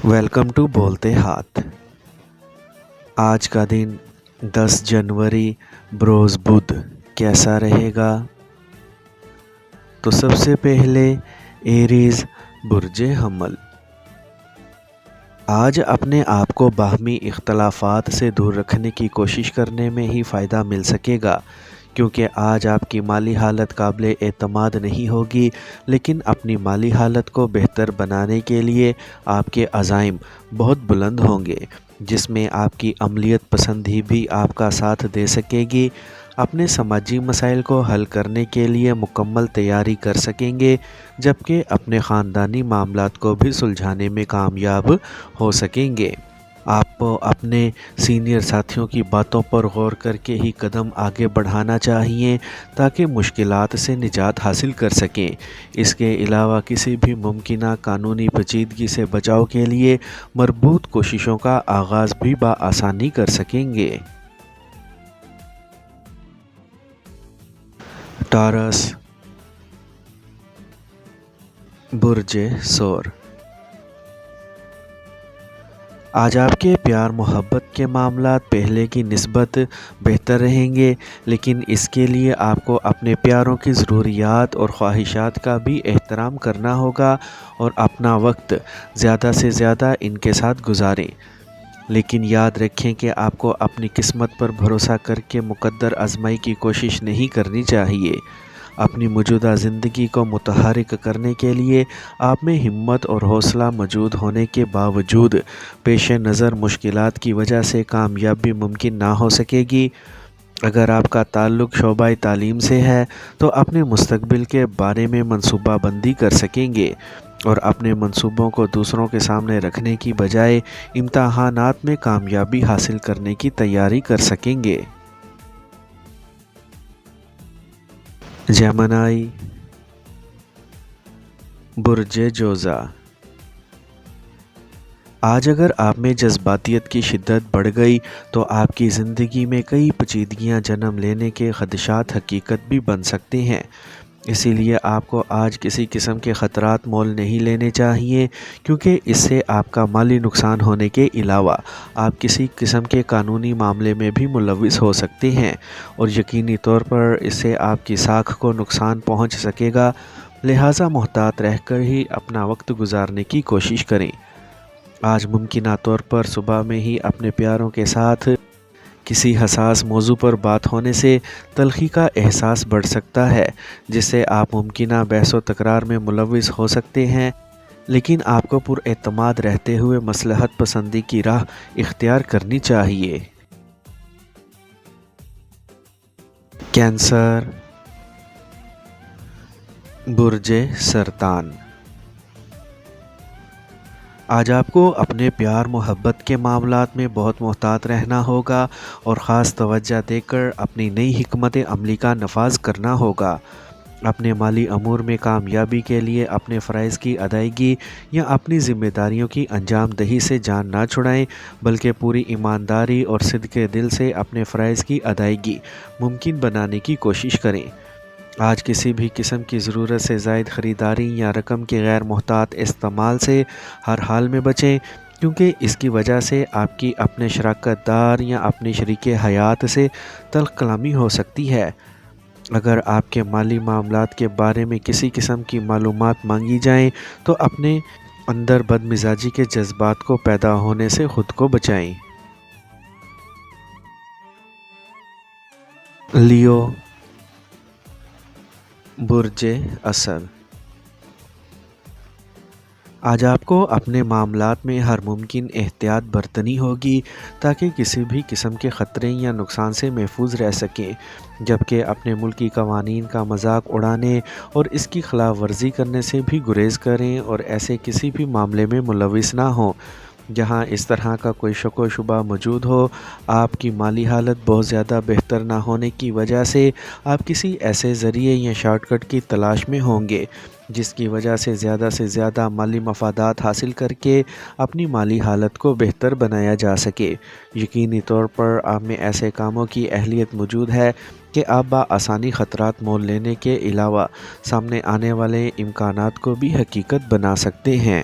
Welcome to بولتے ہاتھ۔ آج کا دن 10 جنوری بروز بدھ کیسا رہے گا؟ تو سب سے پہلے ایریز برج حمل۔ آج اپنے آپ کو باہمی اختلافات سے دور رکھنے کی کوشش کرنے میں ہی فائدہ مل سکے گا، کیونکہ آج آپ کی مالی حالت قابل اعتماد نہیں ہوگی، لیکن اپنی مالی حالت کو بہتر بنانے کے لیے آپ کے عزائم بہت بلند ہوں گے، جس میں آپ کی عملیت پسندی بھی آپ کا ساتھ دے سکے گی۔ اپنے سماجی مسائل کو حل کرنے کے لیے مکمل تیاری کر سکیں گے، جبکہ اپنے خاندانی معاملات کو بھی سلجھانے میں کامیاب ہو سکیں گے۔ آپ کو اپنے سینئر ساتھیوں کی باتوں پر غور کر کے ہی قدم آگے بڑھانا چاہیے تاکہ مشکلات سے نجات حاصل کر سکیں۔ اس کے علاوہ کسی بھی ممکنہ قانونی پیچیدگی سے بچاؤ کے لیے مربوط کوششوں کا آغاز بھی بآسانی کر سکیں گے۔ ٹارس برج ثور۔ آج آپ کے پیار محبت کے معاملات پہلے کی نسبت بہتر رہیں گے، لیکن اس کے لیے آپ کو اپنے پیاروں کی ضروریات اور خواہشات کا بھی احترام کرنا ہوگا اور اپنا وقت زیادہ سے زیادہ ان کے ساتھ گزاریں۔ لیکن یاد رکھیں کہ آپ کو اپنی قسمت پر بھروسہ کر کے مقدر آزمائی کی کوشش نہیں کرنی چاہیے۔ اپنی موجودہ زندگی کو متحرک کرنے کے لیے آپ میں ہمت اور حوصلہ موجود ہونے کے باوجود پیش نظر مشکلات کی وجہ سے کامیابی ممکن نہ ہو سکے گی۔ اگر آپ کا تعلق شعبہ تعلیم سے ہے تو اپنے مستقبل کے بارے میں منصوبہ بندی کر سکیں گے اور اپنے منصوبوں کو دوسروں کے سامنے رکھنے کی بجائے امتحانات میں کامیابی حاصل کرنے کی تیاری کر سکیں گے۔ جیمنائی برج جوزا۔ آج اگر آپ میں جذباتیت کی شدت بڑھ گئی تو آپ کی زندگی میں کئی پیچیدگیاں جنم لینے کے خدشات حقیقت بھی بن سکتے ہیں۔ اسی لیے آپ کو آج کسی قسم کے خطرات مول نہیں لینے چاہیے، کیونکہ اس سے آپ کا مالی نقصان ہونے کے علاوہ آپ کسی قسم کے قانونی معاملے میں بھی ملوث ہو سکتے ہیں اور یقینی طور پر اس سے آپ کی ساکھ کو نقصان پہنچ سکے گا۔ لہٰذا محتاط رہ کر ہی اپنا وقت گزارنے کی کوشش کریں۔ آج ممکنہ طور پر صبح میں ہی اپنے پیاروں کے ساتھ کسی حساس موضوع پر بات ہونے سے تلخی کا احساس بڑھ سکتا ہے، جس سے آپ ممکنہ بحث و تکرار میں ملوث ہو سکتے ہیں، لیکن آپ کو پر اعتماد رہتے ہوئے مصلحت پسندی کی راہ اختیار کرنی چاہیے۔ کینسر برج سرطان۔ آج آپ کو اپنے پیار محبت کے معاملات میں بہت محتاط رہنا ہوگا اور خاص توجہ دے کر اپنی نئی حکمت عملی کا نفاذ کرنا ہوگا۔ اپنے مالی امور میں کامیابی کے لیے اپنے فرائض کی ادائیگی یا اپنی ذمہ داریوں کی انجام دہی سے جان نہ چھڑائیں، بلکہ پوری ایمانداری اور صدق دل سے اپنے فرائض کی ادائیگی ممکن بنانے کی کوشش کریں۔ آج کسی بھی قسم کی ضرورت سے زائد خریداری یا رقم کے غیر محتاط استعمال سے ہر حال میں بچیں، کیونکہ اس کی وجہ سے آپ کی اپنے شراکت دار یا اپنے شریک حیات سے تلخ کلامی ہو سکتی ہے۔ اگر آپ کے مالی معاملات کے بارے میں کسی قسم کی معلومات مانگی جائیں تو اپنے اندر بد مزاجی کے جذبات کو پیدا ہونے سے خود کو بچائیں۔ لیو برج اسد۔ آج آپ کو اپنے معاملات میں ہر ممکن احتیاط برتنی ہوگی تاکہ کسی بھی قسم کے خطرے یا نقصان سے محفوظ رہ سکیں، جبکہ اپنے ملکی قوانین کا مذاق اڑانے اور اس کی خلاف ورزی کرنے سے بھی گریز کریں اور ایسے کسی بھی معاملے میں ملوث نہ ہوں جہاں اس طرح کا کوئی شک و شبہ موجود ہو۔ آپ کی مالی حالت بہت زیادہ بہتر نہ ہونے کی وجہ سے آپ کسی ایسے ذریعے یا شارٹ کٹ کی تلاش میں ہوں گے جس کی وجہ سے زیادہ مالی مفادات حاصل کر کے اپنی مالی حالت کو بہتر بنایا جا سکے۔ یقینی طور پر آپ میں ایسے کاموں کی اہلیت موجود ہے کہ آپ بآسانی خطرات مول لینے کے علاوہ سامنے آنے والے امکانات کو بھی حقیقت بنا سکتے ہیں۔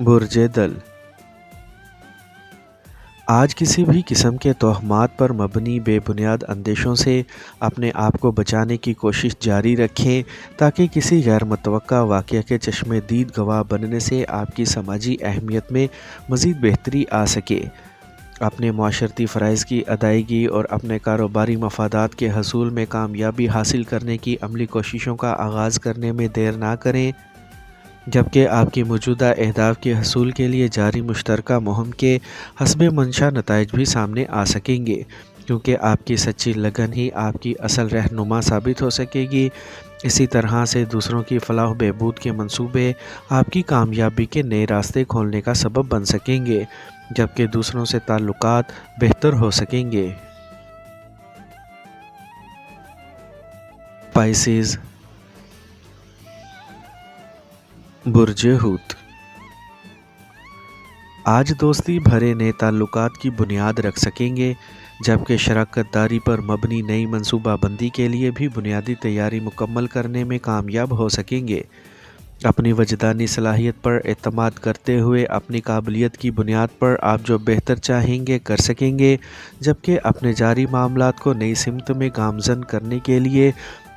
برج دل، آج کسی بھی قسم کے توہمات پر مبنی بے بنیاد اندیشوں سے اپنے آپ کو بچانے کی کوشش جاری رکھیں تاکہ کسی غیر متوقع واقعہ کے چشم دید گواہ بننے سے آپ کی سماجی اہمیت میں مزید بہتری آ سکے۔ اپنے معاشرتی فرائض کی ادائیگی اور اپنے کاروباری مفادات کے حصول میں کامیابی حاصل کرنے کی عملی کوششوں کا آغاز کرنے میں دیر نہ کریں، جبکہ آپ کی موجودہ اہداف کے حصول کے لیے جاری مشترکہ مہم کے حسب منشا نتائج بھی سامنے آ سکیں گے، کیونکہ آپ کی سچی لگن ہی آپ کی اصل رہنما ثابت ہو سکے گی۔ اسی طرح سے دوسروں کی فلاح و بہبود کے منصوبے آپ کی کامیابی کے نئے راستے کھولنے کا سبب بن سکیں گے، جبکہ دوسروں سے تعلقات بہتر ہو سکیں گے۔ پائسیز، برج حوت، آج دوستی بھرے نئے تعلقات کی بنیاد رکھ سکیں گے، جبکہ شراکت داری پر مبنی نئی منصوبہ بندی کے لیے بھی بنیادی تیاری مکمل کرنے میں کامیاب ہو سکیں گے۔ اپنی وجدانی صلاحیت پر اعتماد کرتے ہوئے اپنی قابلیت کی بنیاد پر آپ جو بہتر چاہیں گے کر سکیں گے، جبکہ اپنے جاری معاملات کو نئی سمت میں گامزن کرنے کے لیے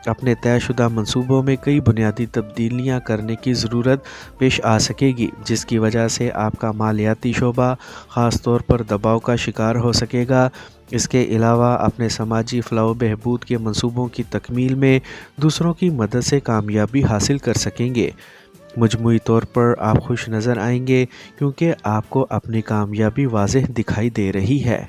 اپنے طے شدہ منصوبوں میں کئی بنیادی تبدیلیاں کرنے کی ضرورت پیش آ سکے گی، جس کی وجہ سے آپ کا مالیاتی شعبہ خاص طور پر دباؤ کا شکار ہو سکے گا۔ اس کے علاوہ اپنے سماجی فلاح و بہبود کے منصوبوں کی تکمیل میں دوسروں کی مدد سے کامیابی حاصل کر سکیں گے۔ مجموعی طور پر آپ خوش نظر آئیں گے کیونکہ آپ کو اپنی کامیابی واضح دکھائی دے رہی ہے۔